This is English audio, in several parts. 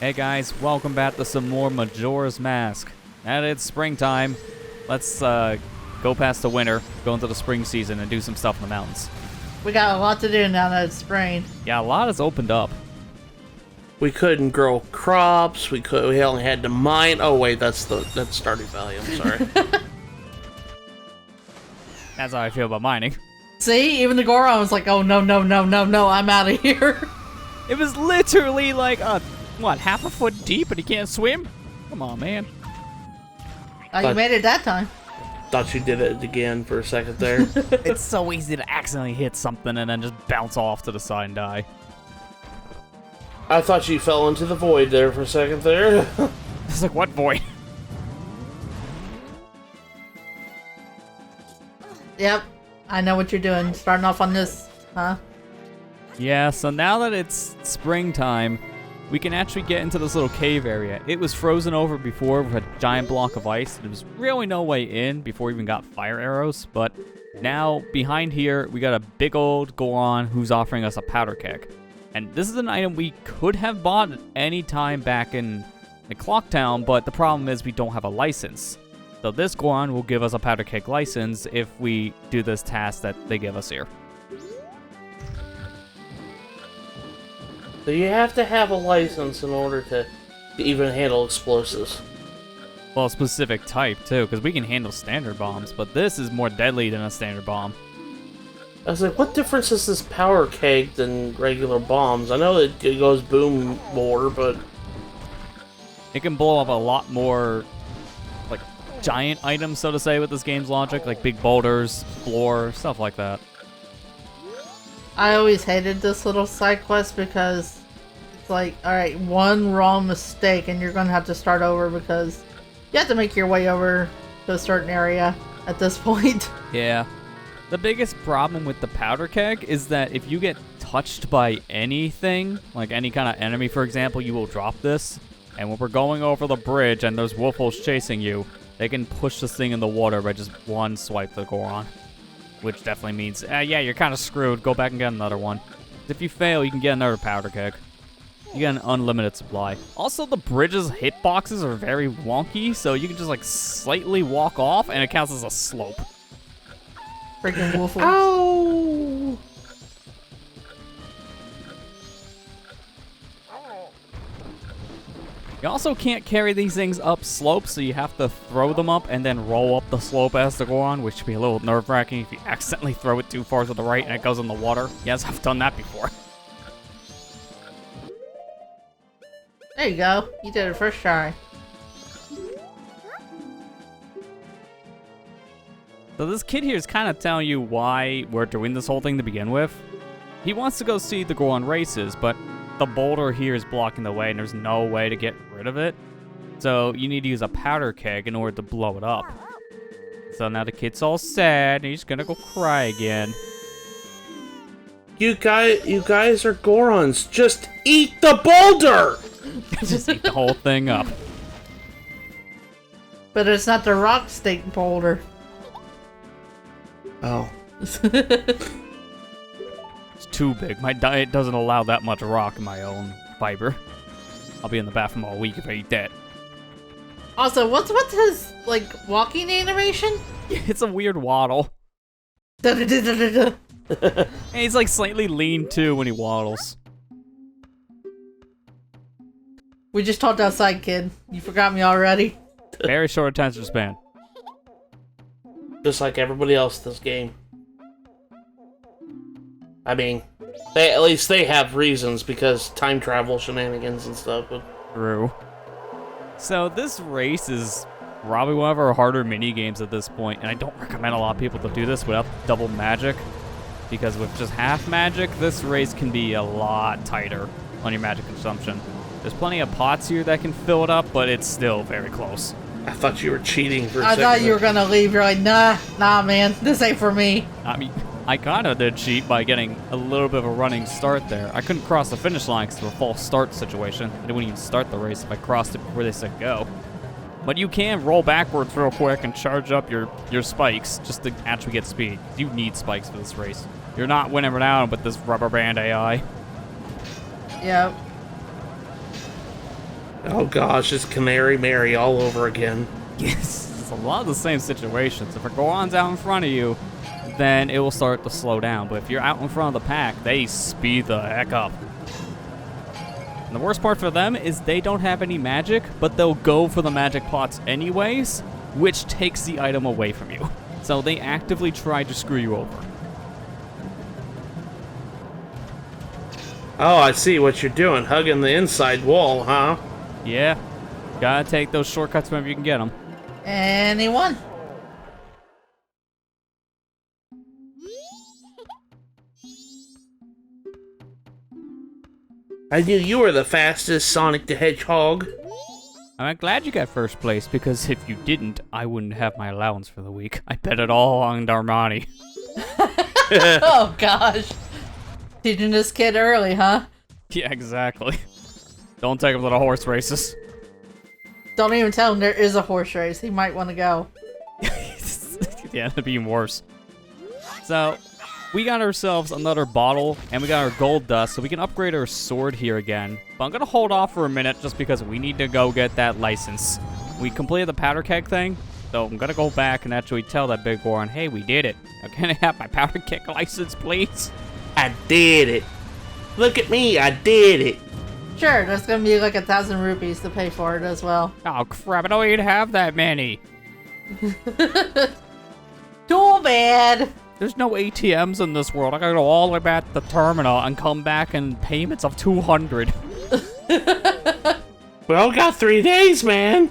Hey guys, welcome back to some more Majora's Mask. And it's springtime. Let's go past the winter, go into the spring season, and do some stuff in the mountains. We got a lot to do now that it's spring. Yeah, a lot has opened up. We couldn't grow crops. We only had to mine. Oh wait, that's Stardew Valley. I'm sorry. That's how I feel about mining. See, even the Goron was like, "Oh no, no, no, no, no! I'm out of here." It was literally like half a foot deep, and he can't swim. Come on, man. You made it that time. Thought you did it again for a second there. It's so easy to accidentally hit something and then just bounce off to the side and die. I thought you fell into the void there for a second there. It's like, what void? Yep, I know what you're doing. Starting off on this, huh? Yeah, so now that it's springtime, we can actually get into this little cave area. It was frozen over before with a giant block of ice. There was really no way in before we even got fire arrows, but now behind here, we got a big old Goron who's offering us a powder keg. And this is an item we could have bought at any time back in the Clock Town, but the problem is we don't have a license. So this Goron will give us a powder keg license if we do this task that they give us here. So you have to have a license in order to even handle explosives. Well, a specific type, too, because we can handle standard bombs, but this is more deadly than a standard bomb. I was like, what difference is this power keg than regular bombs? I know it goes boom more, but... It can blow up a lot more, like, giant items, so to say, with this game's logic, like big boulders, floor, stuff like that. I always hated this little side quest because it's like, alright, one wrong mistake and you're gonna have to start over because you have to make your way over to a certain area at this point. Yeah. The biggest problem with the powder keg is that if you get touched by anything, like any kind of enemy, for example, you will drop this. And when we're going over the bridge and there's wolfholes chasing you, they can push this thing in the water by just one swipe to Goron. Which definitely means, yeah, you're kind of screwed. Go back and get another one. If you fail, you can get another powder keg. You get an unlimited supply. Also, the bridge's hitboxes are very wonky, so you can just, like, slightly walk off, and it counts as a slope. Freaking wolf. Ow! You also can't carry these things up slopes, so you have to throw them up and then roll up the slope as they go on, which can be a little nerve-wracking if you accidentally throw it too far to the right and it goes in the water. Yes, I've done that before. There you go. You did it first try. So this kid here is kind of telling you why we're doing this whole thing to begin with. He wants to go see the Goron races, but the boulder here is blocking the way and there's no way to get rid of it. So you need to use a powder keg in order to blow it up. So now the kid's all sad and he's gonna go cry again. You guys are Gorons. Just eat the boulder! Just eat the whole thing up. But it's not the rock steak boulder. Oh. It's too big. My diet doesn't allow that much rock in my own fiber. I'll be in the bathroom all week if I eat that. Also, what's his, like, walking animation? It's a weird waddle. Da-da-da-da-da-da. And he's like slightly lean too when he waddles. We just talked outside, kid. You forgot me already? Very short attention span. Just like everybody else in this game. I mean, at least they have reasons because time travel shenanigans and stuff. But True. So this race is probably one of our harder mini games at this point, and I don't recommend a lot of people to do this without double magic, because with just half magic, this race can be a lot tighter on your magic consumption. There's plenty of pots here that can fill it up, but it's still very close. I thought you were cheating for a I second. thought you were gonna leave. You're like, nah, man. This ain't for me. I mean, I kind of did cheat by getting a little bit of a running start there. I couldn't cross the finish line because of a false start situation. I didn't even start the race if I crossed it before they said go. But you can roll backwards real quick and charge up your spikes just to actually get speed. You need spikes for this race. You're not winning renown with this rubber band AI. Yep. Oh gosh, it's Canary Mary all over again. Yes, it's a lot of the same situations. If a Goron's out in front of you, then it will start to slow down. But if you're out in front of the pack, they speed the heck up. And the worst part for them is they don't have any magic, but they'll go for the magic pots anyways, which takes the item away from you. So they actively try to screw you over. Oh, I see what you're doing. Hugging the inside wall, huh? Yeah, gotta take those shortcuts whenever you can get them. Anyone? I knew you were the fastest, Sonic the Hedgehog. I'm glad you got first place, because if you didn't, I wouldn't have my allowance for the week. I bet it all on Darmani. Oh gosh. Teaching this kid early, huh? Yeah, exactly. Don't take him to the horse races. Don't even tell him there is a horse race. He might want to go. Yeah, that'd be even worse. So, we got ourselves another bottle, and we got our gold dust, so we can upgrade our sword here again. But I'm gonna hold off for a minute, just because we need to go get that license. We completed the powder keg thing, so I'm gonna go back and actually tell that big Goron, hey, we did it. Now, can I have my powder keg license, please? I did it. Look at me, I did it. Sure, there's gonna be like 1,000 rupees to pay for it as well. Oh, crap, I don't even have that many. Too bad. There's no ATMs in this world. I gotta go all the way back to the terminal and come back in payments of 200. We all got 3 days, man.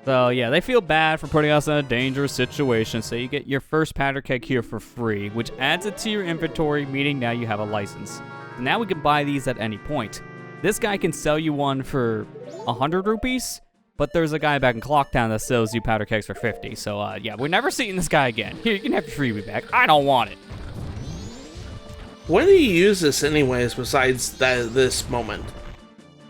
So yeah, they feel bad for putting us in a dangerous situation, so you get your first powder keg here for free, which adds it to your inventory, meaning now you have a license. Now we can buy these at any point. This guy can sell you one for 100 rupees, but there's a guy back in Clocktown that sells you powder kegs for 50, so yeah, we're never seeing this guy again. Here, you can have your freebie back. I don't want it. When do you use this anyways, besides this moment?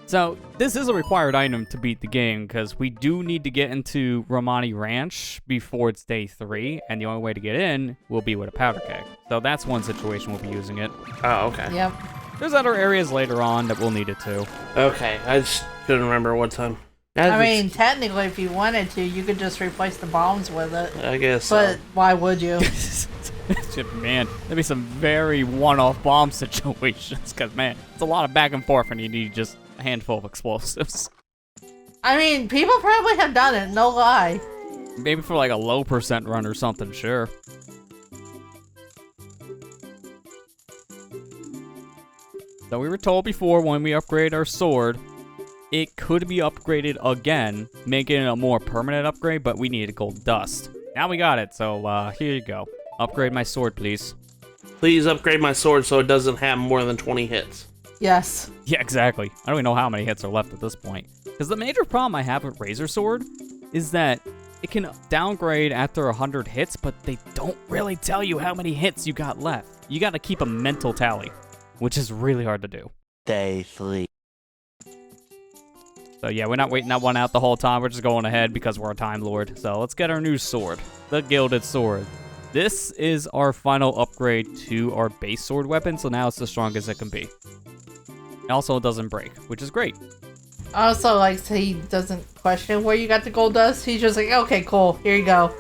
So, this is a required item to beat the game, because we do need to get into Romani Ranch before it's day 3, and the only way to get in will be with a powder keg. So that's one situation we'll be using it. Oh, okay. Yep. There's other areas later on that we'll need it too. Okay, I just couldn't remember what time. I mean, technically, if you wanted to, you could just replace the bombs with it. I guess But so. why would you? Man, there'd be some very one-off bomb situations, because, man, it's a lot of back and forth, and you need just a handful of explosives. I mean, people probably have done it, no lie. Maybe for like a low % run or something, sure. So we were told before when we upgrade our sword, it could be upgraded again, making it a more permanent upgrade, but we needed gold dust. Now we got it, so here you go. Upgrade my sword, please. Please upgrade my sword so it doesn't have more than 20 hits. Yes. Yeah, exactly. I don't even know how many hits are left at this point. Because the major problem I have with Razor Sword is that it can downgrade after 100 hits, but they don't really tell you how many hits you got left. You gotta keep a mental tally, which is really hard to do. Day 3. So yeah, we're not waiting that one out the whole time. We're just going ahead because we're a Time Lord. So let's get our new sword, the Gilded Sword. This is our final upgrade to our base sword weapon, so now it's the strongest it can be. And also, it doesn't break, which is great. Also, like, he doesn't question where you got the gold dust. He's just like, okay, cool, here you go.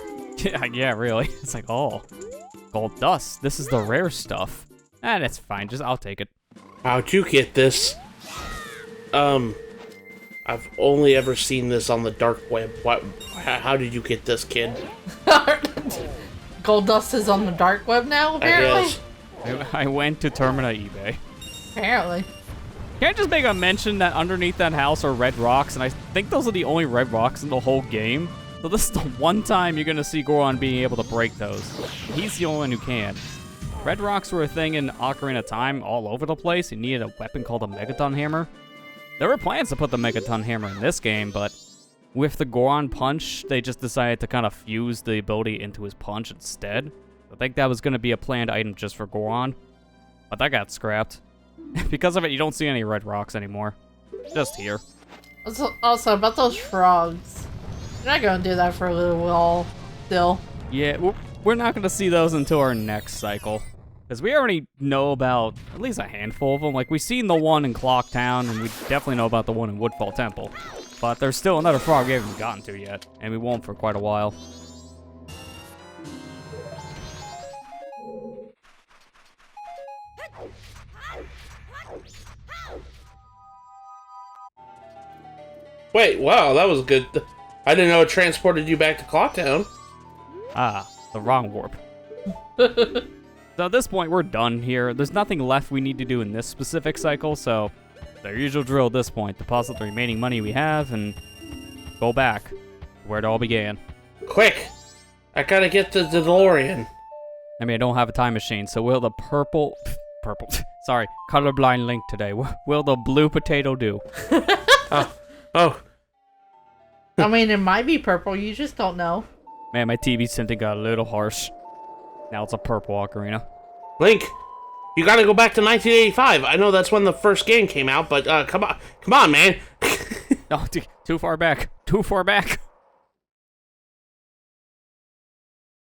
Yeah, really. It's like, oh, gold dust. This is the rare stuff. That's fine. I'll take it. How'd you get this? I've only ever seen this on the dark web. How did you get this, kid? Gold dust is on the dark web now, apparently? I guess. I went to Termina eBay. Apparently. Can I just make a mention that underneath that house are red rocks, and I think those are the only red rocks in the whole game. So this is the one time you're gonna see Goron being able to break those. He's the only one who can. Red rocks were a thing in Ocarina of Time all over the place. You needed a weapon called a Megaton Hammer. There were plans to put the Megaton Hammer in this game, but with the Goron punch, they just decided to kind of fuse the ability into his punch instead. I think that was gonna be a planned item just for Goron, but that got scrapped. Because of it, you don't see any red rocks anymore. Just here. Also, about those frogs. You're not gonna do that for a little while still. Yeah, we're not going to see those until our next cycle. Because we already know about at least a handful of them. Like, we've seen the one in Clock Town, and we definitely know about the one in Woodfall Temple. But there's still another frog we haven't gotten to yet, and we won't for quite a while. Wait, wow, that was good. I didn't know it transported you back to Clocktown. Ah, the wrong warp. So at this point, we're done here. There's nothing left we need to do in this specific cycle, so their usual drill at this point. Deposit the remaining money we have and go back to where it all began. Quick! I gotta get the DeLorean. I mean, I don't have a time machine, so will the purple... Sorry, colorblind Link today. Will the blue potato do? Oh. I mean, it might be purple. You just don't know. Man, my TV tinting got a little harsh. Now it's a purple ocarina. Link, you gotta go back to 1985. I know that's when the first game came out, but come on, man. No, too far back. Too far back.